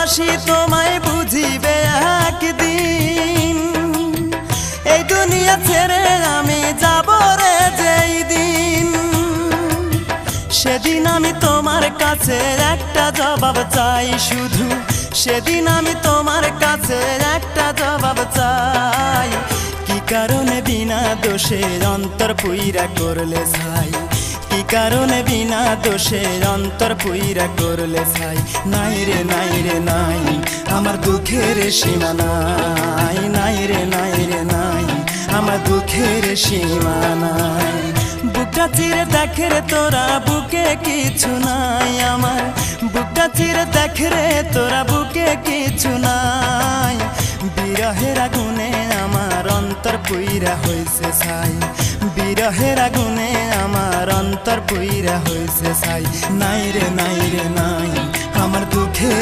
ভালোবাসি তোমায় বুঝিবে একদিন। এই দুনিয়া ছেড়ে আমি যাব রে যেই দিন, সেদিন আমি তোমার কাছে একটা জবাব চাই শুধু। সেদিন আমি তোমার কাছে একটা জবাব চাই, কি কারণে বিনা দোষে অন্তর পুইরা করলে ছাই। কি কারণে বিনা দোষে অন্তর পুইরা করলে ছাই। নাই রে নাই রে নাই, আমার দুঃখের সীমা নাই। নাই রে নাই রে নাই, আমার দুঃখের সীমা নাই। বুকটা চিরে দেখে রে তোরা বুকে কিছু নাই আমার। বুকটা চিরে দেখে রে তোরা বুকে কিছু নাই। বিরহের আগুনে আমার অন্তর পুইরা হইছে ছাই। বিরহের আগুনে আমার অন্তর পুইরা হইছে ছাই। নাই রে নাই রে নাই, আমার দুঃখে